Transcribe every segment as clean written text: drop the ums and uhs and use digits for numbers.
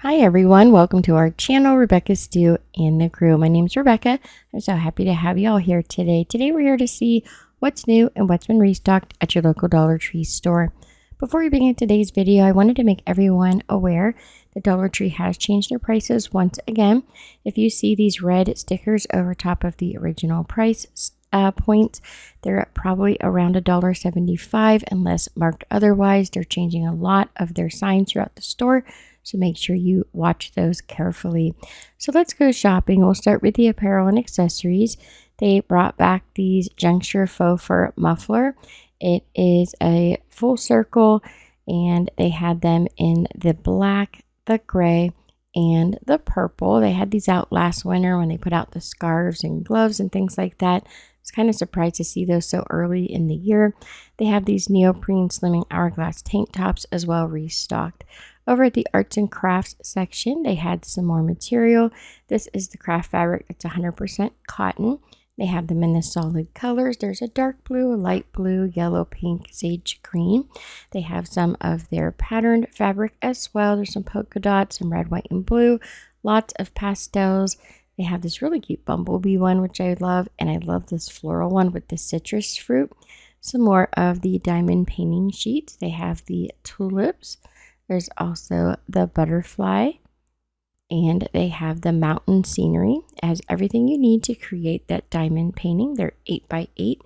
Hi everyone, welcome to our channel, Rebecca, Stu and the Crew. My name's Rebecca. I'm so happy to have you all here today. Today we're here to see what's new and what's been restocked at your local Dollar Tree store. Before we begin today's video, I wanted to make everyone aware that Dollar Tree has changed their prices once again. If you see these red stickers over top of the original price points, they're probably around $1.75 unless marked otherwise. They're changing a lot of their signs throughout the store, so make sure you watch those carefully. So let's go shopping. We'll start with the apparel and accessories. They brought back these juncture faux fur muffler. It is a full circle and they had them in the black, the gray, and the purple. They had these out last winter when they put out the scarves and gloves and things like that. I was kind of surprised to see those so early in the year. They have these neoprene slimming hourglass tank tops as well restocked. Over at the arts and crafts section, they had some more material. This is the craft fabric. It's 100% cotton. They have them in the solid colors. There's a dark blue, a light blue, yellow, pink, sage green. They have some of their patterned fabric as well. There's some polka dots, some red, white, and blue. Lots of pastels. They have this really cute bumblebee one, which I love. And I love this floral one with the citrus fruit. Some more of the diamond painting sheets. They have the tulips. There's also the butterfly, and they have the mountain scenery. It has everything you need to create that diamond painting. They're 8x8.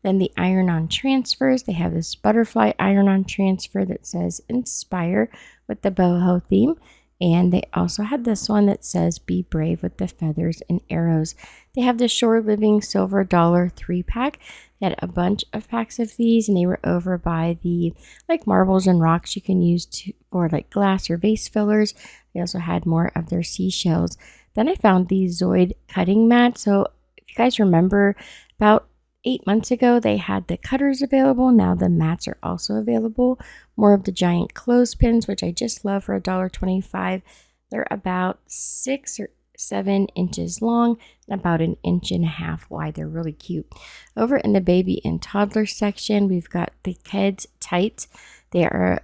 Then the iron-on transfers. They have this butterfly iron-on transfer that says inspire with the boho theme. And they also had this one that says be brave with the feathers and arrows. They have the Shore Living Silver Dollar 3-pack. They had a bunch of packs of these, and they were over by the like marbles and rocks you can use for like glass or vase fillers. They also had more of their seashells. Then I found the Zoid cutting mat. So if you guys remember, about 8 months ago, they had the cutters available. Now the mats are also available. More of the giant clothespins, which I just love, for $1.25. They're about 6 or 7 inches long and about 1.5 inches wide. They're really cute. Over in the baby and toddler section, we've got the kids tights. They are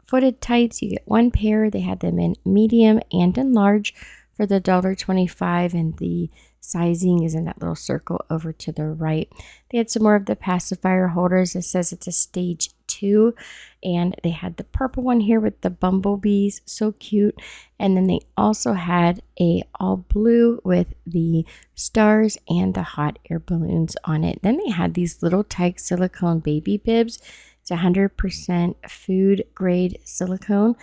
footed tights. You get one pair. They had them in medium and in large for the $1.25, and the sizing is in that little circle over to the right. They had some more of the pacifier holders. It says it's a stage 2, and they had the purple one here with the bumblebees, so cute. And then they also had a all blue with the stars and the hot air balloons on it. Then they had these little tight silicone baby bibs. It's 100% food grade silicone.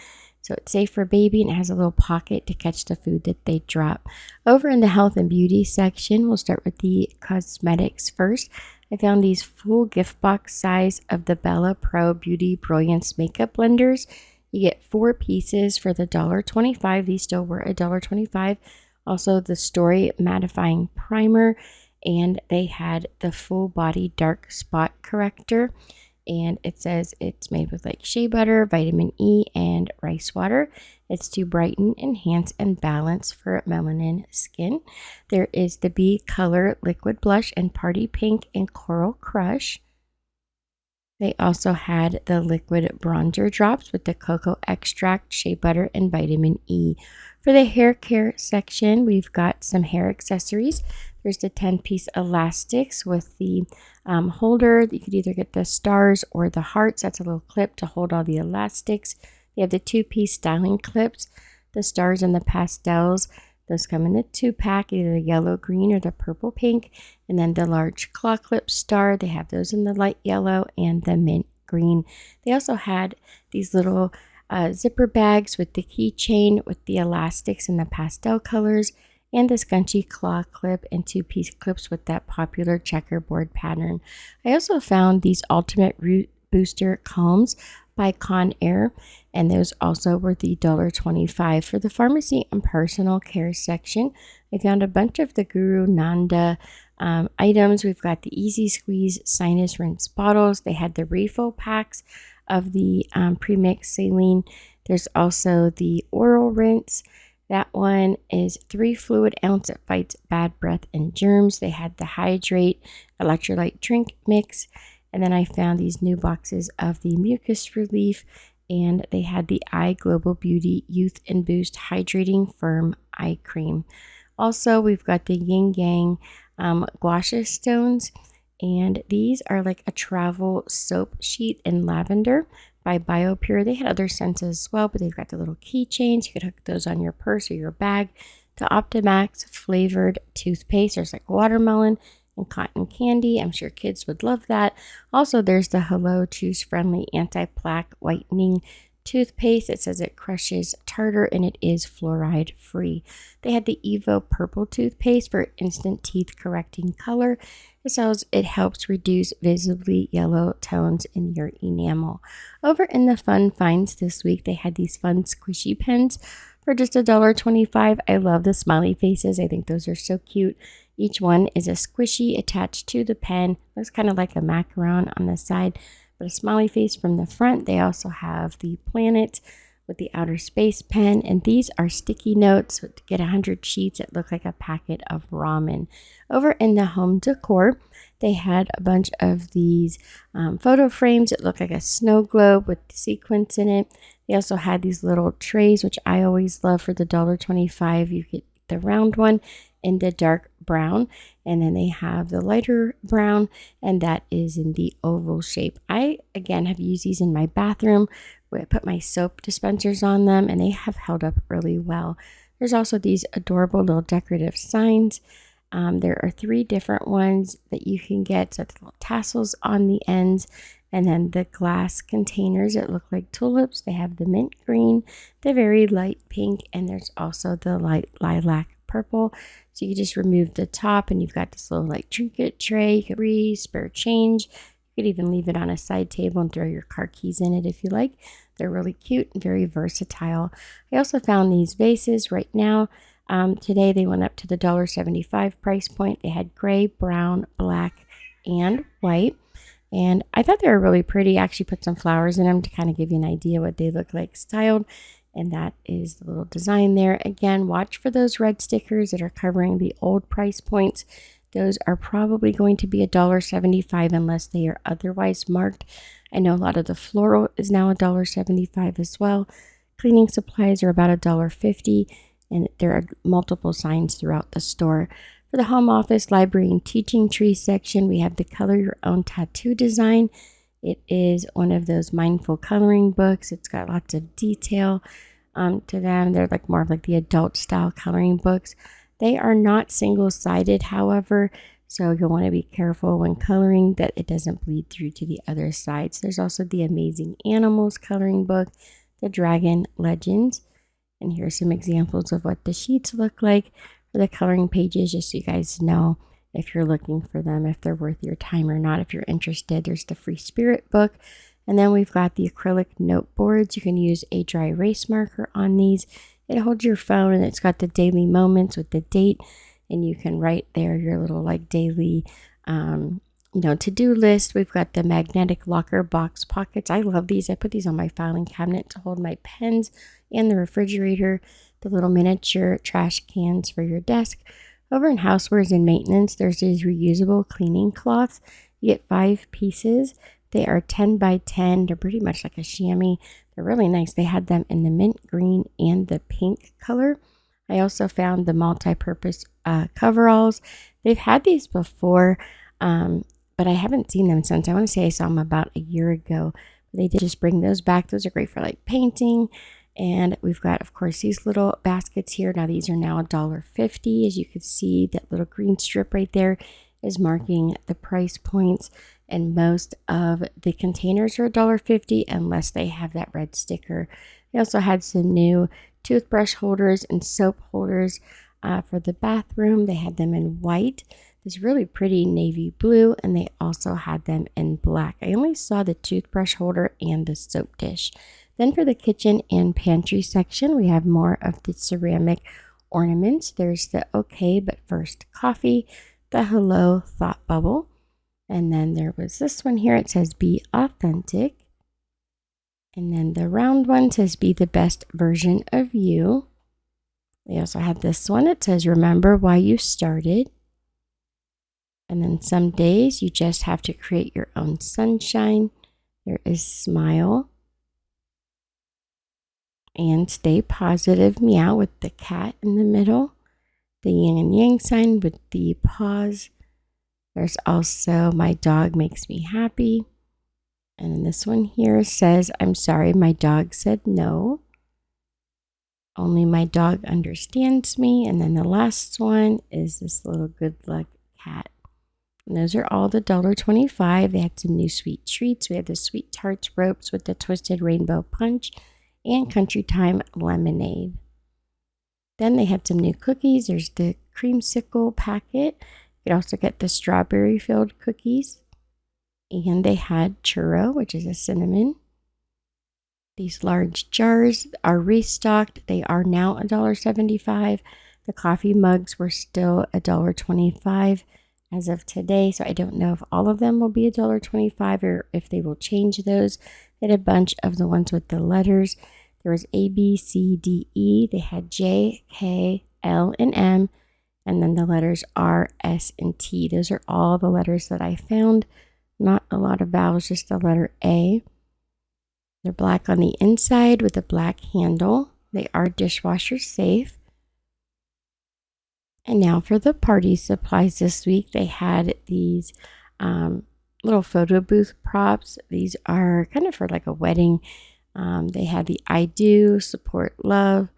So it's safe for baby, and it has a little pocket to catch the food that they drop. Over in the health and beauty section, we'll start with the cosmetics first. I found these full gift box size of the Bella Pro Beauty Brilliance makeup blenders. You get 4 pieces for the $1.25. These still were $1.25. Also the Story Mattifying Primer, and they had the full body dark spot corrector. And it says it's made with like shea butter, vitamin E, and rice water. It's to brighten, enhance, and balance for melanin skin. There is the Bee Color Liquid Blush and Party Pink and Coral Crush. They also had the liquid bronzer drops with the cocoa extract, shea butter, and vitamin E. For the hair care section, we've got some hair accessories. There's the 10-piece elastics with the holder. You could either get the stars or the hearts. That's a little clip to hold all the elastics. You have the 2-piece styling clips, the stars and the pastels. Those come in the 2-pack, either the yellow green or the purple pink. And then the large claw clip star, they have those in the light yellow and the mint green. They also had these little zipper bags with the keychain with the elastics in the pastel colors, and the scrunchy claw clip and 2-piece clips with that popular checkerboard pattern. I also found these ultimate root booster combs by Conair, and those also were the $1.25. For the pharmacy and personal care section, I found a bunch of the Guru Nanda items. We've got the Easy Squeeze sinus rinse bottles. They had the refill packs of the premixed saline. There's also the oral rinse. That one is 3 fluid ounce. It fights bad breath and germs. They had the Hydrate electrolyte drink mix. And then I found these new boxes of the mucus relief And they had the Eye Global Beauty Youth and Boost Hydrating Firm Eye Cream. Also, we've got the Yin Yang Gua Sha stones, and these are like a travel soap sheet in lavender by BioPure. They had other scents as well, but they've got the little keychains. You could hook those on your purse or your bag. The Optimax flavored toothpaste. There's like watermelon and cotton candy. I'm sure kids would love that. Also, there's the Hello Choose Friendly Anti-Plaque Whitening toothpaste. It says it crushes tartar and it is fluoride free. They had the Evo Purple toothpaste for instant teeth correcting color. It helps reduce visibly yellow tones in your enamel. Over in the fun finds this week, they had these fun squishy pens for just $1.25. I love the smiley faces. I think those are so cute. Each one is a squishy attached to the pen. Looks kind of like a macaron on the side, but a smiley face from the front. They also have the planet with the outer space pen, and these are sticky notes. To get 100 sheets, it looked like a packet of ramen. Over in the home decor, they had a bunch of these photo frames. It looked like a snow globe with sequins in it. They also had these little trays, which I always love for the $1.25. You get the round one in the dark brown, and then they have the lighter brown, and that is in the oval shape. I again have used these in my bathroom where I put my soap dispensers on them, and they have held up really well. There's also these adorable little decorative signs. There are 3 different ones that you can get. So the little tassels on the ends, and then the glass containers that look like tulips. They have the mint green, the very light pink, and there's also the light lilac purple. So you just remove the top, and you've got this little like trinket tray. You could spare change. You could even leave it on a side table and throw your car keys in it if you like. They're really cute and very versatile. I also found these vases right now. Today they went up to the $1.75 price point. They had gray, brown, black, and white. And I thought they were really pretty. I actually put some flowers in them to kind of give you an idea what they look like styled. And that is the little design there. Again, watch for those red stickers that are covering the old price points. Those are probably going to be $1.75 unless they are otherwise marked. I know a lot of the floral is now $1.75 as well. Cleaning supplies are about $1.50, and there are multiple signs throughout the store. For the home office, library, and teaching tree section, we have the Color Your Own Tattoo design. It is one of those mindful coloring books. It's got lots of detail to them. They're like more of like the adult style coloring books. They are not single-sided, however, so you'll want to be careful when coloring that it doesn't bleed through to the other sides. There's also the Amazing Animals coloring book, the Dragon Legends, and here's some examples of what the sheets look like for the coloring pages, just so you guys know if you're looking for them, if they're worth your time or not. If you're interested, there's the Free Spirit book. And then we've got the acrylic note boards. You can use a dry erase marker on these. It holds your phone, and it's got the daily moments with the date, and you can write there your little like daily to-do list. We've got the magnetic locker box pockets. I love these. I put these on my filing cabinet to hold my pens and the refrigerator. The little miniature trash cans for your desk. Over in housewares and maintenance, there's these reusable cleaning cloths. You get 5 pieces. They are 10 by 10. They're pretty much like a chamois. They're really nice. They had them in the mint green and the pink color. I also found the multi-purpose coveralls. They've had these before, but I haven't seen them since. I want to say I saw them about a year ago. They did just bring those back. Those are great for like painting. And we've got, of course, these little baskets here. Now these are now $1.50. As you can see, that little green strip right there is marking the price points. And most of the containers are $1.50 unless they have that red sticker. They also had some new toothbrush holders and soap holders for the bathroom. They had them in white, this really pretty navy blue, and they also had them in black. I only saw the toothbrush holder and the soap dish. Then for the kitchen and pantry section, we have more of the ceramic ornaments. There's the Okay But First Coffee, the Hello Thought Bubble, and then there was this one here. It says Be Authentic. And then the round one says Be the Best Version of You. They also had this one. It says Remember Why You Started. And then Some Days You Just Have to Create Your Own Sunshine. There is Smile. And Stay Positive Meow with the cat in the middle. The yin and yang sign with the paws. There's also My Dog Makes Me Happy. And then this one here says, I'm sorry, my dog said no. Only my dog understands me. And then the last one is this little good luck cat. And those are all the $1.25. They had some new sweet treats. We had the Sweet Tarts ropes with the Twisted Rainbow Punch and Country Time lemonade. Then they had some new cookies. There's the creamsicle packet. You could also get the strawberry filled cookies. And they had churro, which is a cinnamon. These large jars are restocked. They are now $1.75. The coffee mugs were still $1.25 as of today. So I don't know if all of them will be $1.25 or if they will change those. They had a bunch of the ones with the letters. There was A, B, C, D, E. They had J, K, L, and M. And then the letters R, S, and T. Those are all the letters that I found. Not a lot of vowels, just the letter A. They're black on the inside with a black handle. They are dishwasher safe. And now for the party supplies this week, they had these little photo booth props. These are kind of for like a wedding. They had the I Do, Support Love.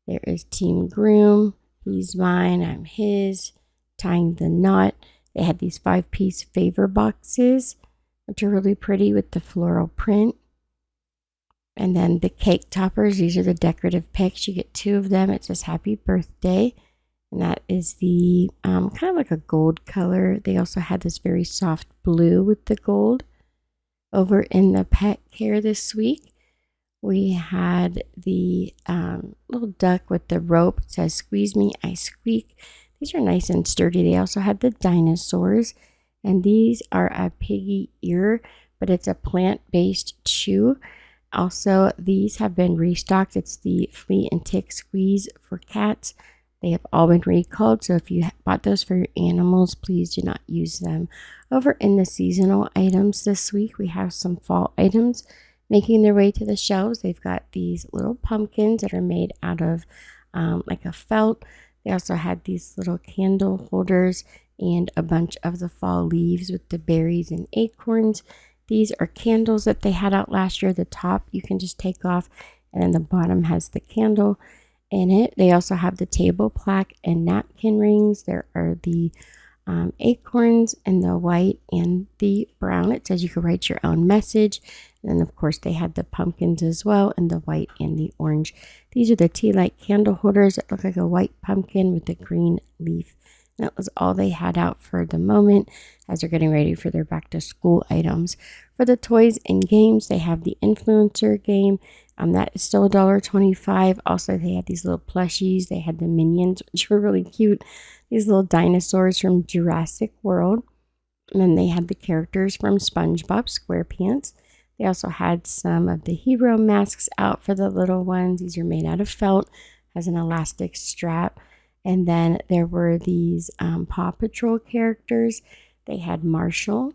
There is Team Groom. He's mine, I'm his. Tying the Knot. They had these 5-piece favor boxes, which are really pretty with the floral print. And then the cake toppers. These are the decorative picks. You get 2 of them. It says happy birthday. And that is the kind of like a gold color. They also had this very soft blue with the gold. Over in the pet care this week, we had the little duck with the rope. It says squeeze me, I squeak. These are nice and sturdy. They also had the dinosaurs. And these are a piggy ear, but it's a plant-based chew. Also, these have been restocked. It's the flea and tick squeeze for cats. They have all been recalled, so if you bought those for your animals, please do not use them. Over in the seasonal items this week, we have some fall items making their way to the shelves. They've got these little pumpkins that are made out of like a felt. They also had these little candle holders and a bunch of the fall leaves with the berries and acorns. These are candles that they had out last year. The top you can just take off, and then the bottom has the candle in it. They also have the table plaque and napkin rings. There are the acorns in the white and the brown. It says you can write your own message. And then, of course, they had the pumpkins as well in the white and the orange. These are the tea light candle holders that look like a white pumpkin with a green leaf. That was all they had out for the moment as they're getting ready for their back to school items. For the toys and games, they have the influencer game. That is still $1.25. Also, they had these little plushies. They had the Minions, which were really cute. These little dinosaurs from Jurassic World. And then they had the characters from SpongeBob SquarePants. They also had some of the hero masks out for the little ones. These are made out of felt, has an elastic strap. And then there were these Paw Patrol characters. They had Marshall,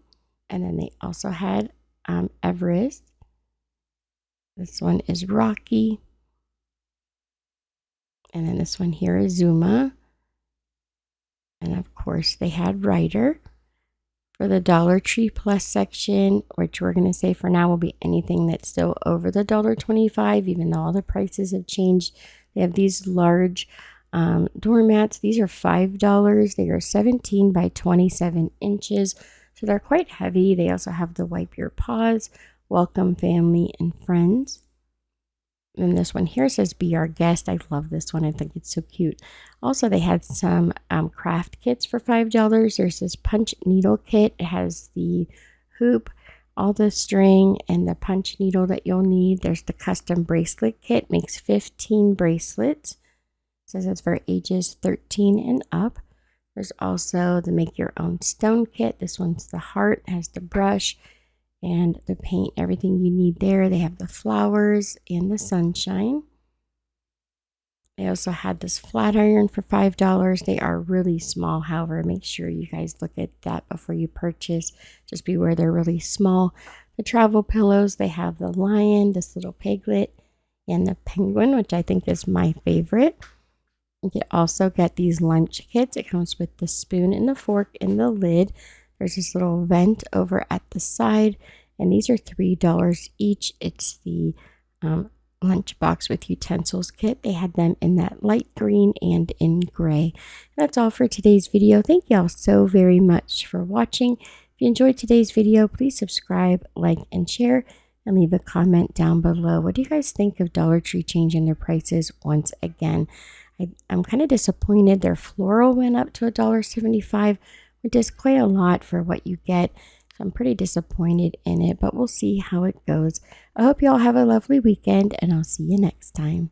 and then they also had Everest. This one is Rocky. And then this one here is Zuma. And of course, they had Ryder. For the Dollar Tree Plus section, which we're going to say for now will be anything that's still over the $1.25, even though all the prices have changed. They have these large doormats. These are $5. They are 17 by 27 inches. So they're quite heavy. They also have the wipe your paws, welcome family and friends. And this one here says be our guest. I love this one. I think it's so cute. Also, they had some craft kits for $5. There's this punch needle kit. It has the hoop, all the string, and the punch needle that you'll need. There's the custom bracelet kit. Makes 15 bracelets. Says it's for ages 13 and up. There's also the make your own stone kit. This one's the heart. It has the brush and the paint, everything you need there. They have the flowers and the sunshine. They also had this flat iron for $5. They are really small. However, make sure you guys look at that before you purchase. Just beware they're really small. The travel pillows, they have the lion, this little piglet, and the penguin, which I think is my favorite. You can also get these lunch kits. It comes with the spoon and the fork and the lid. There's this little vent over at the side, and these are $3 each. It's the lunchbox with utensils kit. They had them in that light green and in gray. That's all for today's video. Thank y'all so very much for watching. If you enjoyed today's video, please subscribe, like, and share, and leave a comment down below. What do you guys think of Dollar Tree changing their prices once again? I'm kind of disappointed. Their floral went up to $1.75, which is quite a lot for what you get. So I'm pretty disappointed in it, but we'll see how it goes. I hope you all have a lovely weekend, and I'll see you next time.